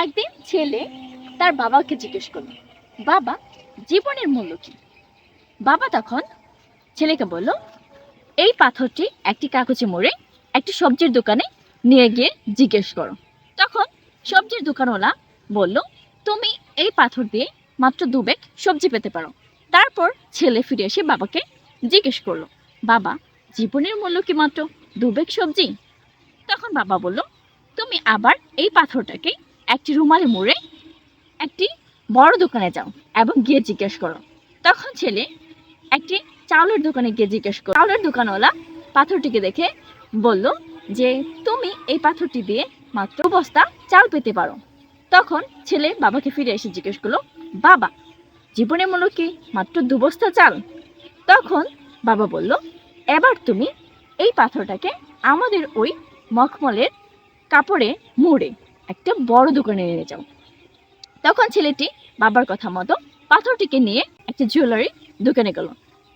একদিন ছেলে তার বাবাকে জিজ্ঞেস করলো, বাবা, জীবনের মূল্য কি? বাবা তখন ছেলেকে বলল, এই পাথরটি একটি কাগজে মুড়ে একটি সবজির দোকানে নিয়ে গিয়ে জিজ্ঞেস করো। তখন সবজির দোকানওয়ালা বলল, তুমি এই পাথর দিয়ে মাত্র 2 ব্যাগ সবজি পেতে পারো। তারপর ছেলে ফিরে এসে বাবাকে জিজ্ঞেস করলো, বাবা, জীবনের মূল্য কি মাত্র 2 ব্যাগ সবজি? তখন বাবা বলল, তুমি আবার এই পাথরটাকে একটি রুমালে মুড়ে একটি বড় দোকানে যাও এবং গিয়ে জিজ্ঞেস করো। তখন ছেলে একটি চাউলের দোকানে গিয়ে জিজ্ঞেস করো। চাউলের দোকানওয়ালা পাথরটিকে দেখে বলল যে, তুমি এই পাথরটি দিয়ে মাত্র 2 বস্তা চাল পেতে পারো। তখন ছেলে বাবাকে ফিরে এসে জিজ্ঞেস করলো, বাবা, জীবনের মূল্য কি মাত্র 2 বস্তা চাল? তখন বাবা বলল, এবার তুমি এই পাথরটাকে আমাদের ওই মখমলের কাপড়ে মুড়ে একটা বড় দোকানে নিয়ে যাও। তখন ছেলেটি বাবার কথা মতো পাথরটিকে নিয়ে একটা জুয়েলারি দোকানে গেল।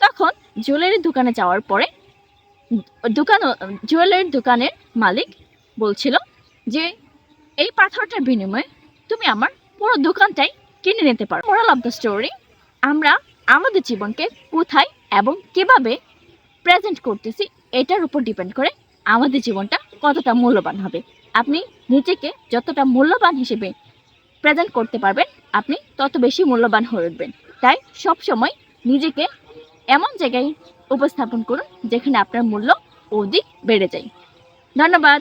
তখন জুয়েলারি দোকানে যাওয়ার পরে জুয়েলারি দোকানের মালিক বলছিল যে, এই পাথরটার বিনিময়ে তুমি আমার পুরো দোকানটাই কিনে নিতে পারো। মোরাল অফ দ্য স্টোরি, আমরা আমাদের জীবনকে কোথায় এবং কিভাবে প্রেজেন্ট করতেছি এটার উপর ডিপেন্ড করে আমাদের জীবনটা কতটা মূল্যবান হবে। আপনি নিজেকে যতটা মূল্যবান হিসেবে প্রেজেন্ট করতে পারবেন, আপনি তত বেশি মূল্যবান হয়ে উঠবেন। তাই সবসময় নিজেকে এমন জায়গায় উপস্থাপন করুন যেখানে আপনার মূল্য অধিক বেড়ে যায়। ধন্যবাদ।